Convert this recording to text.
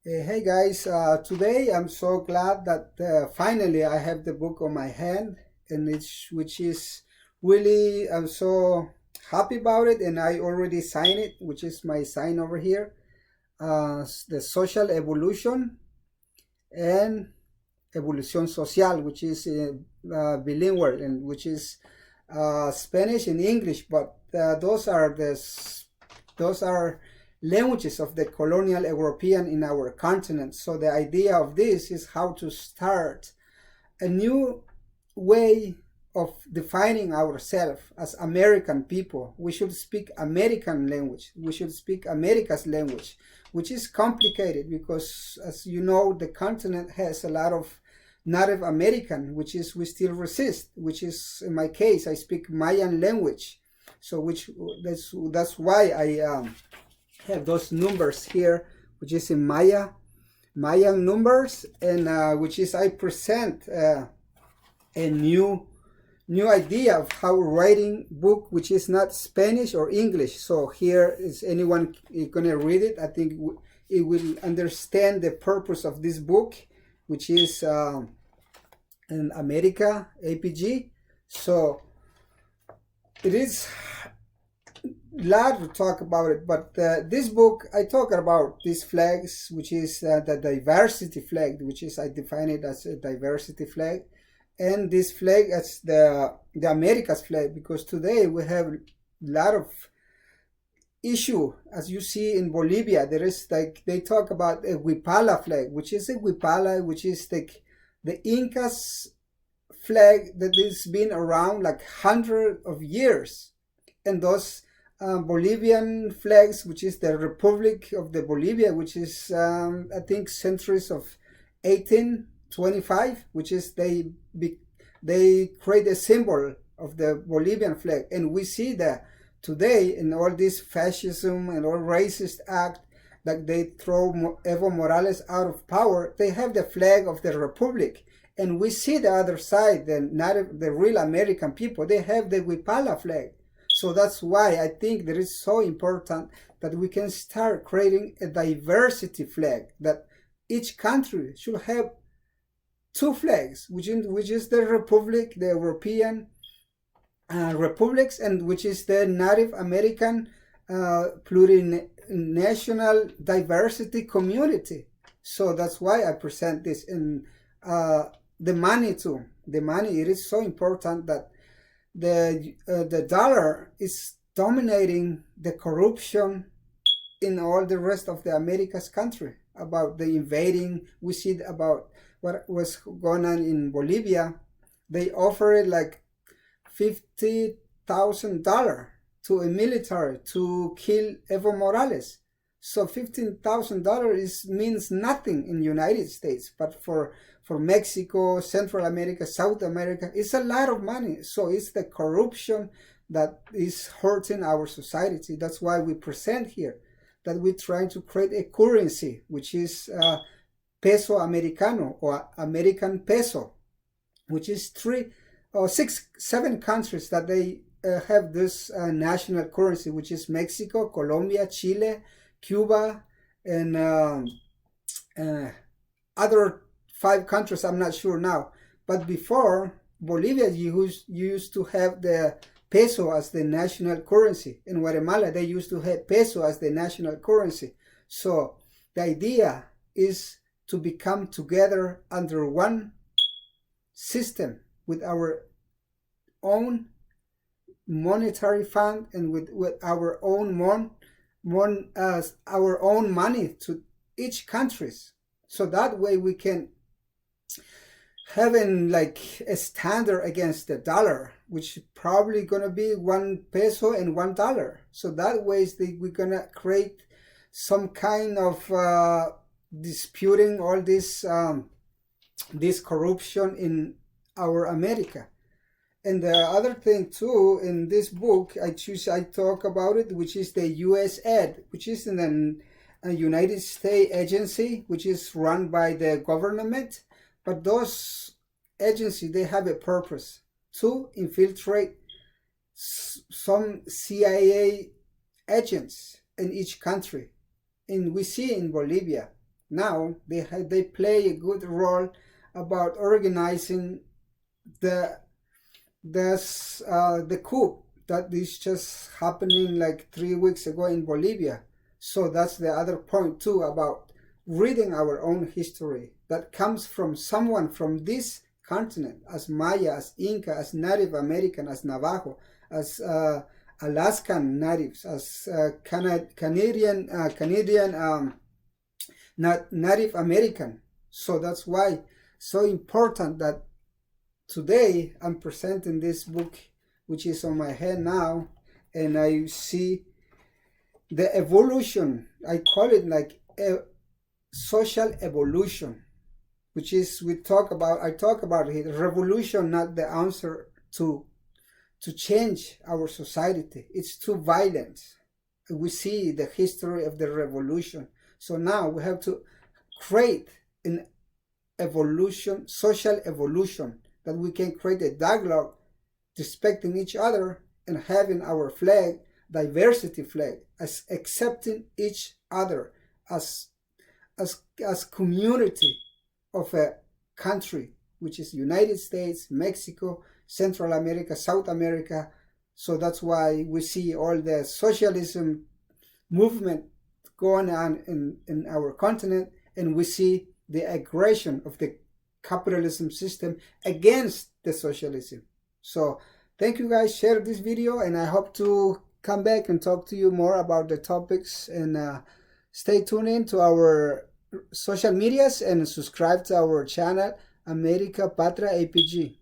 Hey guys, today I'm so glad that finally I have the book on my hand, and which is really I'm so happy about it, and I already signed it, which is my sign over here. The Social Evolution and Evolución Social, which is bilingual and which is Spanish and English, but those are languages of the colonial European in our continent. So the idea of this is how to start a new way of defining ourselves as American people. We should speak American language. We should speak America's language, which is complicated because, as you know, the continent has a lot of Native American, which is we still resist, which is in my case, I speak Mayan language. So that's why I have those numbers here, which is in Mayan numbers, and which is I present a new idea of how writing book which is not Spanish or English. So here is anyone gonna read it, I think it will understand the purpose of this book, which is in America APG. So it is lot to talk about it, but this book I talk about these flags, which is the diversity flag, which is I define it as a diversity flag, and this flag as the America's flag, because today we have a lot of issue. As you see in Bolivia, there is like they talk about a Huipala flag, which is a Huipala, which is the Incas flag that has been around like hundreds of years, and those Bolivian flags, which is the Republic of the Bolivia, which is I think centuries of 1825, which is they create a symbol of the Bolivian flag, and we see that today in all this fascism and all racist act that they throw Evo Morales out of power, they have the flag of the Republic, and we see the other side, the real American people, they have the Huipala flag. So that's why I think that it's so important that we can start creating a diversity flag, that each country should have two flags, which is the Republic, the European republics, and which is the Native American plurinational diversity community. So that's why I present this. And the money too. The money, it is so important that the dollar is dominating the corruption in all the rest of the Americas country. About the invading, we see about what was going on in Bolivia. They offered like $50,000 to a military to kill Evo Morales. So $15,000 means nothing in the United States, but for Mexico, Central America, South America, it's a lot of money. So it's the corruption that is hurting our society. That's why we present here that we're trying to create a currency, which is peso americano or American peso, which is 3 or 6, 7 countries that they have this national currency, which is Mexico, Colombia, Chile, Cuba, and other 5 countries, I'm not sure now. But before, Bolivia used to have the peso as the national currency. In Guatemala, they used to have peso as the national currency. So the idea is to become together under one system with our own monetary fund and with our own our own money to each countries. So that way we can having like a standard against the dollar, which is probably gonna be 1 peso and $1. So that way we're gonna create some kind of disputing all this corruption in our America. And the other thing too, in this book, I talk about it, which is the USAID, which is a United States agency, which is run by the government. But those agencies, they have a purpose to infiltrate some CIA agents in each country. And we see in Bolivia now they play a good role about organizing the coup that is just happening like 3 weeks ago in Bolivia. So that's the other point too, about reading our own history that comes from someone from this continent, as Maya, as Inca, as Native American, as Navajo, as Alaskan natives, as Canadian Native American. So that's why so important that today I'm presenting this book, which is on my hand now, and I see the evolution. I call it like a social evolution, which is I talk about it. Revolution, not the answer to change our society. It's too violent. We see the history of the revolution. So now we have to create an evolution, social evolution, that we can create a dialogue, respecting each other and having our flag, diversity flag, as accepting each other as community of a country, which is United States, Mexico, Central America, South America. So that's why we see all the socialism movement going on in our continent, and we see the aggression of the capitalism system against the socialism. So thank you guys, share this video, and I hope to come back and talk to you more about the topics, and stay tuned in to our social medias and subscribe to our channel, America Patria APG.